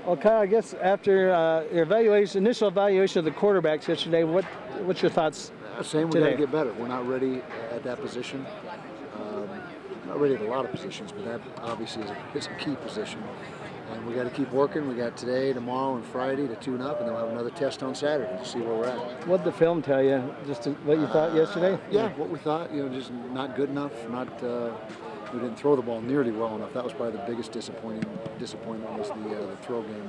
Well, Kyle, I guess after your initial evaluation of the quarterbacks yesterday, what's your thoughts Same, we got today? to get better. We're not ready at that position. Not ready at a lot of positions, but that obviously is a key position. And we got to keep working. We got today, tomorrow, and Friday to tune up, and then we'll have another test on Saturday to see where we're at. What did the film tell you? Just what you thought yesterday? Yeah, what we thought. Just not good enough. We didn't throw the ball nearly well enough. That was probably the biggest disappointment was the throw game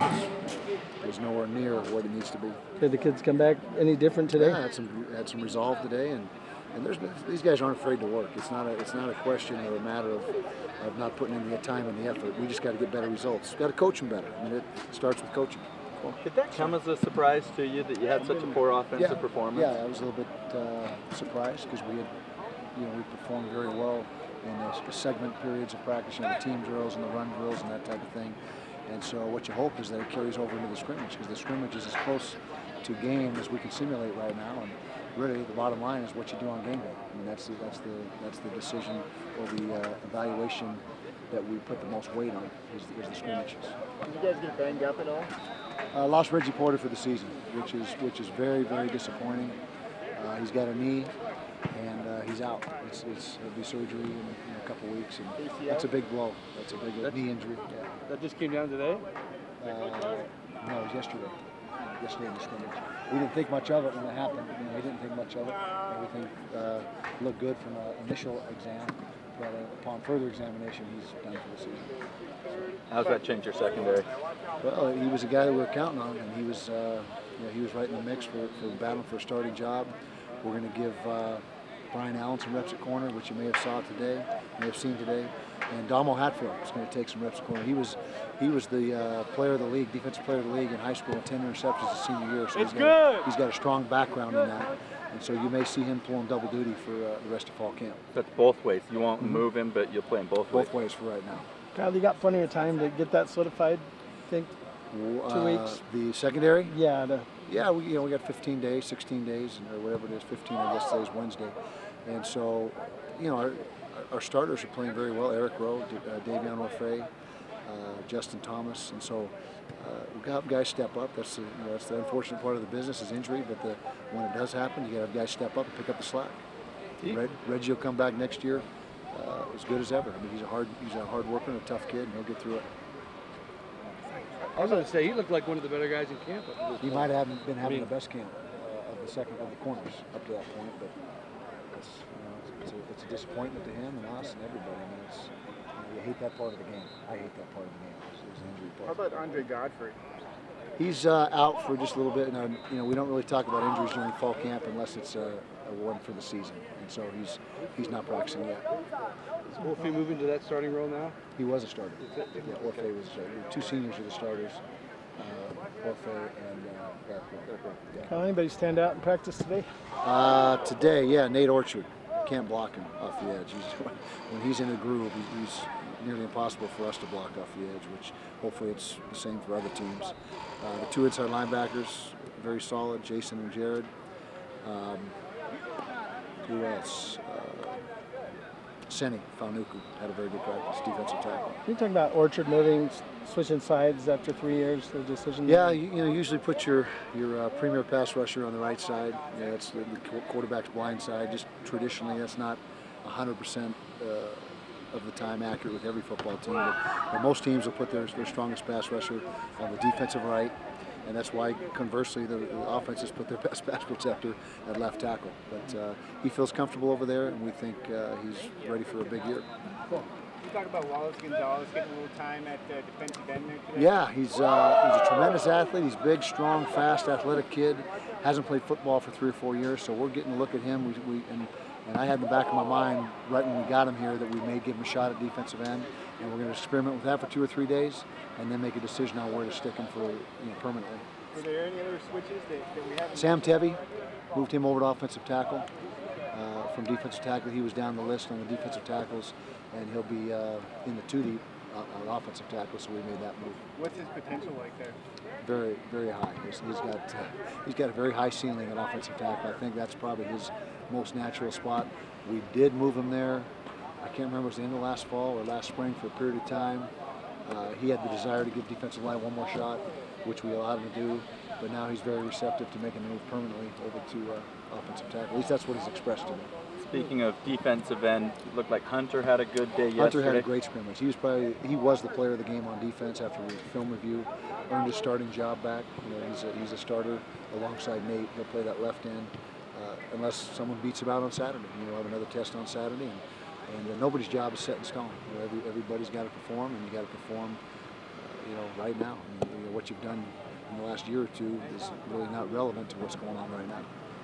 was nowhere near what it needs to be. Did the kids come back any different today? Yeah, had some resolve today, and these guys aren't afraid to work. It's not a question or a matter of not putting in the time and the effort. We just got to get better results. We've got to coach them better. I mean, it starts with coaching. Cool. Did that come as a surprise to you that you had such a poor offensive performance? Yeah, I was a little bit surprised because we performed very well in the segment periods of practice, the team drills and the run drills and that type of thing. And so what you hope is that it carries over into the scrimmage, because the scrimmage is as close to game as we can simulate right now. And really, the bottom line is what you do on game day. I mean, that's the decision or the evaluation that we put the most weight on is the scrimmages. Did you guys get banged up at all? Lost Reggie Porter for the season, which is very, very disappointing. He's got a knee, and he's out. It'll be surgery in a couple weeks, and that's a big blow. That's a big knee injury. Yeah. That just came down today? No, it was yesterday. Yesterday in the scrimmage. We didn't think much of it when it happened. We didn't think much of it. Everything looked good from an initial exam, but upon further examination, he's done for the season. How's that change your secondary? Well, he was a guy that we were counting on, and he was right in the mix for battling for a starting job. We're going to give Brian Allen some reps at corner, which you may have seen today. And Damo Hatfield is going to take some reps at corner. He was the player of the league, defensive player of the league in high school, and 10 interceptions his senior year. So he's got a strong background in that. And so you may see him pulling double duty for the rest of fall camp. That's both ways. You won't move him, but you'll play him both ways. Both ways for right now. Kyle, you got plenty of time to get that solidified, I think? 2 weeks? The secondary? Yeah. Yeah, we got 15 days, 16 days, or whatever it is, 15, I guess today's Wednesday. And so, our starters are playing very well. Eric Rowe, Davion Orfeh, Justin Thomas, and so we've got guys step up. That's the unfortunate part of the business is injury, but when it does happen, you got to have guys step up and pick up the slack. Reggie will come back next year as good as ever. I mean, he's a hard worker and a tough kid, and he'll get through it. I was going to say he looked like one of the better guys in camp. He might have been having the best camp of the corners up to that point, but it's a disappointment to him and us and everybody. I mean, you hate that part of the game. I hate that part of the game. It's the injury part. How about Andre Godfrey? He's out for just a little bit, and we don't really talk about injuries during fall camp unless it's a one for the season, and so he's not practicing yet. Is Orfeh moving to that starting role now? He was a starter. Yeah, Orfeh was. Two seniors are the starters. Orfeh and Garfield. Yeah. Kyle, anybody stand out in practice today? Today, yeah, Nate Orchard. Can't block him off the edge. When he's in a groove, he's nearly impossible for us to block off the edge, which hopefully it's the same for other teams. The two inside linebackers, very solid, Jason and Jared. Who else? Senny Faunuku had a very good practice, defensive tackle. You talking about Orchard moving, switching sides after 3 years, the decision? Yeah, usually put your premier pass rusher on the right side. Yeah, that's the quarterback's blind side. Just traditionally, that's not 100% of the time accurate with every football team. But most teams will put their strongest pass rusher on the defensive right. And that's why, conversely, the offenses put their best pass protector at left tackle. But he feels comfortable over there, and we think he's ready for a big year. Cool. You talk about Wallace Gonzalez getting a little time at defensive end there today. Yeah, he's a tremendous athlete. He's big, strong, fast, athletic kid. Hasn't played football for 3 or 4 years, so we're getting a look at him. And I had in the back of my mind right when we got him here that we may give him a shot at defensive end, and we're going to experiment with that for 2 or 3 days, and then make a decision on where to stick him for permanently. Were there any other switches that we haven't? Sam Tevy, moved him over to offensive tackle. From defensive tackle, he was down the list on the defensive tackles, and he'll be in the 2 deep on offensive tackle, so we made that move. What's his potential like there? Very, very high. He's got a very high ceiling at offensive tackle. I think that's probably his most natural spot. We did move him there. I can't remember if it was the end of last fall or last spring for a period of time. He had the desire to give defensive line one more shot, which we allowed him to do, but now he's very receptive to making the move permanently over to offensive tackle. At least that's what he's expressed to me. Speaking of defensive end, looked like Hunter had a good day yesterday. Hunter had a great scrimmage. He was the player of the game on defense after film review. Earned his starting job back. You know, he's a starter alongside Nate. He'll play that left end unless someone beats him out on Saturday. You know, we'll have another test on Saturday, and nobody's job is set in stone. You know, everybody's got to perform, and you got to perform. You know, right now. I mean, you know, what you've done in the last year or two is really not relevant to what's going on right now.